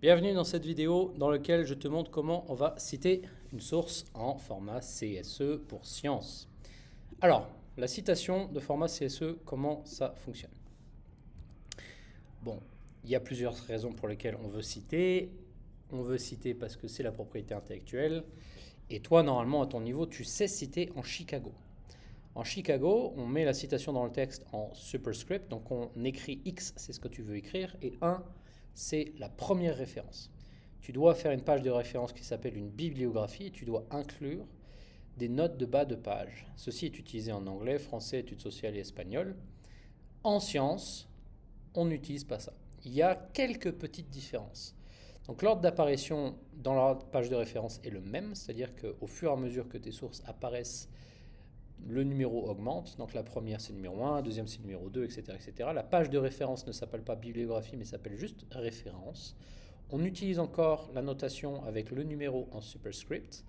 Bienvenue dans cette vidéo dans laquelle je te montre comment on va citer une source en format CSE pour science. Alors, la citation de format CSE, comment ça fonctionne? Bon, il y a plusieurs raisons pour lesquelles on veut citer. On veut citer parce que c'est la propriété intellectuelle. Et toi, normalement, à ton niveau, tu sais citer en Chicago. En Chicago, on met la citation dans le texte en superscript, donc on écrit X, c'est ce que tu veux écrire, et 1, c'est la première référence. Tu dois faire une page de référence qui s'appelle une bibliographie et tu dois inclure des notes de bas de page. Ceci est utilisé en anglais, français, études sociales et espagnol. En sciences, on n'utilise pas ça. Il y a quelques petites différences. Donc l'ordre d'apparition dans la page de référence est le même, c'est-à-dire qu'au fur et à mesure que tes sources apparaissent, le numéro augmente. Donc la première c'est numéro 1, la deuxième c'est numéro 2, etc., etc. La page de référence ne s'appelle pas bibliographie mais s'appelle juste référence. On utilise encore la notation avec le numéro en superscript.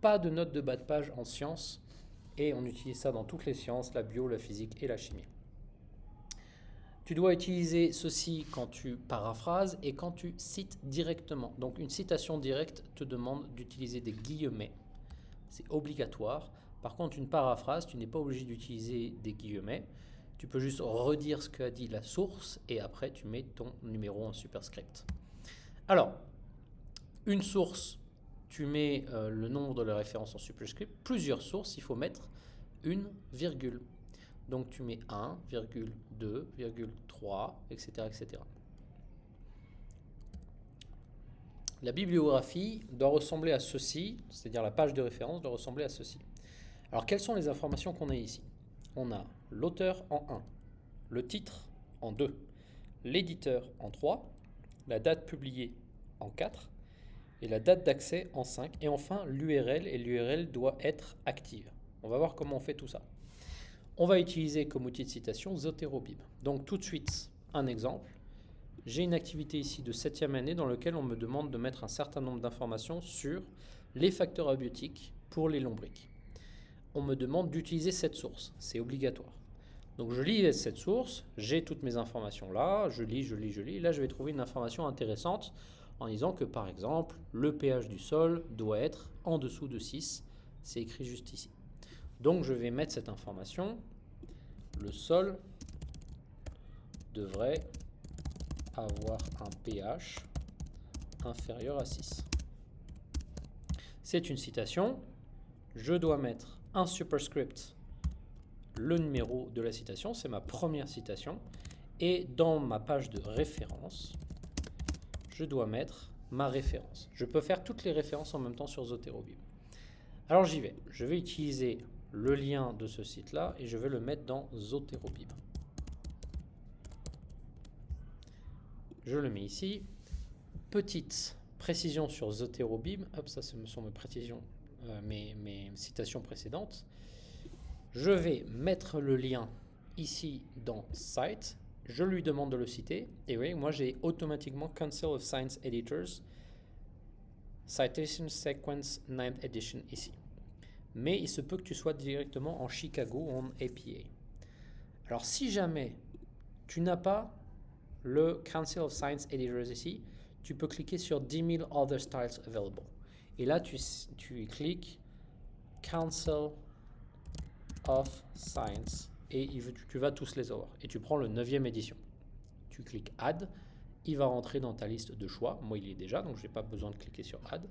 Pas de note de bas de page en sciences et on utilise ça dans toutes les sciences, la bio, la physique et la chimie. Tu dois utiliser ceci quand tu paraphrases et quand tu cites directement. Donc une citation directe te demande d'utiliser des guillemets. C'est obligatoire. Par contre, une paraphrase, tu n'es pas obligé d'utiliser des guillemets. Tu peux juste redire ce qu'a dit la source et après tu mets ton numéro en superscript. Alors, une source, tu mets le nombre de la référence en superscript. Plusieurs sources, il faut mettre une virgule. Donc tu mets 1, 2, 3, etc., etc. La bibliographie doit ressembler à ceci, c'est-à-dire la page de référence doit ressembler à ceci. Alors quelles sont les informations qu'on a ici? On a l'auteur en 1, le titre en 2, l'éditeur en 3, la date publiée en 4 et la date d'accès en 5 et enfin l'URL et l'URL doit être active. On va voir comment on fait tout ça. On va utiliser comme outil de citation Zotero-Bib. Donc tout de suite un exemple. J'ai une activité ici de 7e année dans laquelle on me demande de mettre un certain nombre d'informations sur les facteurs abiotiques pour les lombriques. On me demande d'utiliser cette source, c'est obligatoire. Donc je lis cette source, j'ai toutes mes informations là, je lis, et là je vais trouver une information intéressante en disant que par exemple, le pH du sol doit être en dessous de 6, c'est écrit juste ici. Donc je vais mettre cette information, le sol devrait avoir un pH inférieur à 6. C'est une citation, je dois mettre un superscript, le numéro de la citation, c'est ma première citation, et dans ma page de référence, je dois mettre ma référence. Je peux faire toutes les références en même temps sur Zotero-Bib. Alors j'y vais, je vais utiliser le lien de ce site-là et je vais le mettre dans Zotero-Bib. Je le mets ici. Petite précision sur Zotero-Bib. Hop, ça ce sont mes précisions, mes citations précédentes. Je vais mettre le lien ici dans Cite. Je lui demande de le citer. Et oui, moi j'ai automatiquement Council of Science Editors Citation Sequence 9th Edition ici. Mais il se peut que tu sois directement en Chicago ou en APA. Alors si jamais tu n'as pas le Council of Science Editors ici, tu peux cliquer sur 10 000 Other Styles Available. Et là, tu cliques Council of Science et tu vas tous les avoir. Et tu prends le 9e édition. Tu cliques Add, il va rentrer dans ta liste de choix. Moi, il y est déjà, donc je n'ai pas besoin de cliquer sur Add.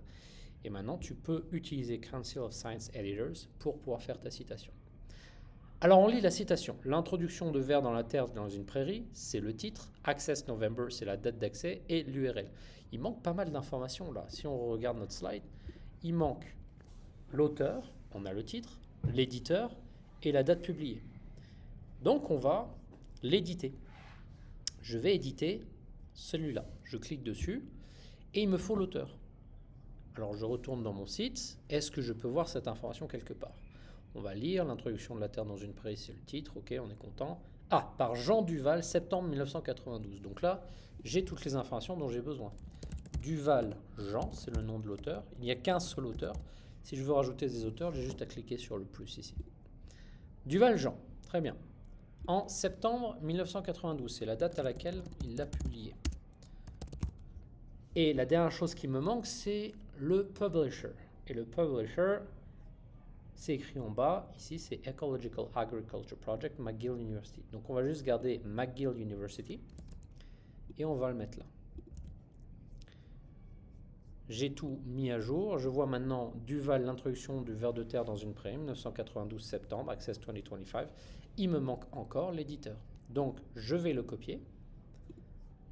Et maintenant, tu peux utiliser Council of Science Editors pour pouvoir faire ta citation. Alors, on lit la citation. L'introduction de vers dans la terre dans une prairie, c'est le titre. Access November, c'est la date d'accès et l'URL. Il manque pas mal d'informations là. Si on regarde notre slide, il manque l'auteur, on a le titre, l'éditeur et la date publiée. Donc, on va l'éditer. Je vais éditer celui-là. Je clique dessus et il me faut l'auteur. Alors, je retourne dans mon site. Est-ce que je peux voir cette information quelque part? On va lire l'introduction de la Terre dans une prairie, c'est le titre, ok, on est content. Ah, par Jean Duval, septembre 1992. Donc là, j'ai toutes les informations dont j'ai besoin. Duval Jean, c'est le nom de l'auteur. Il n'y a qu'un seul auteur. Si je veux rajouter des auteurs, j'ai juste à cliquer sur le plus ici. Duval Jean, très bien. En septembre 1992, c'est la date à laquelle il l'a publié. Et la dernière chose qui me manque, c'est le publisher. Et le publisher, c'est écrit en bas, ici c'est Ecological Agriculture Project, McGill University. Donc on va juste garder McGill University et on va le mettre là. J'ai tout mis à jour. Je vois maintenant Duval, l'introduction du ver de terre dans une prairie, 1992 septembre, Access 2025. Il me manque encore l'éditeur. Donc je vais le copier.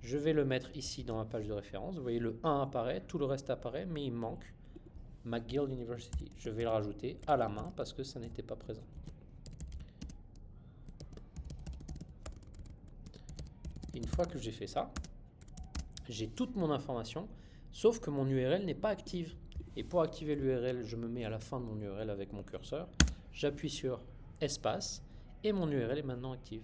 Je vais le mettre ici dans ma page de référence. Vous voyez, le 1 apparaît, tout le reste apparaît, mais il manque McGill University. Je vais le rajouter à la main parce que ça n'était pas présent. Une fois que j'ai fait ça, j'ai toute mon information, sauf que mon URL n'est pas active. Et pour activer l'URL, je me mets à la fin de mon URL avec mon curseur, j'appuie sur espace et mon URL est maintenant active.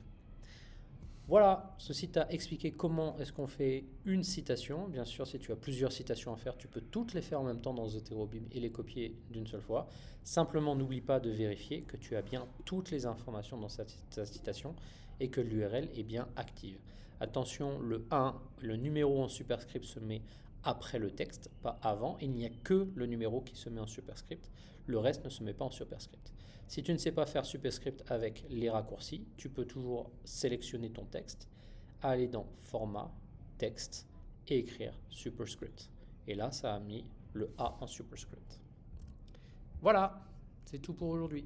Voilà, ceci t'a expliqué comment est-ce qu'on fait une citation. Bien sûr, si tu as plusieurs citations à faire, tu peux toutes les faire en même temps dans Zotero-Bib et les copier d'une seule fois. Simplement, n'oublie pas de vérifier que tu as bien toutes les informations dans cette citation et que l'URL est bien active. Attention, le 1, le numéro en superscript se met après le texte, pas avant. Il n'y a que le numéro qui se met en superscript. Le reste ne se met pas en superscript. Si tu ne sais pas faire superscript avec les raccourcis, tu peux toujours sélectionner ton texte, aller dans Format, Texte et écrire superscript. Et là, ça a mis le A en superscript. Voilà, c'est tout pour aujourd'hui.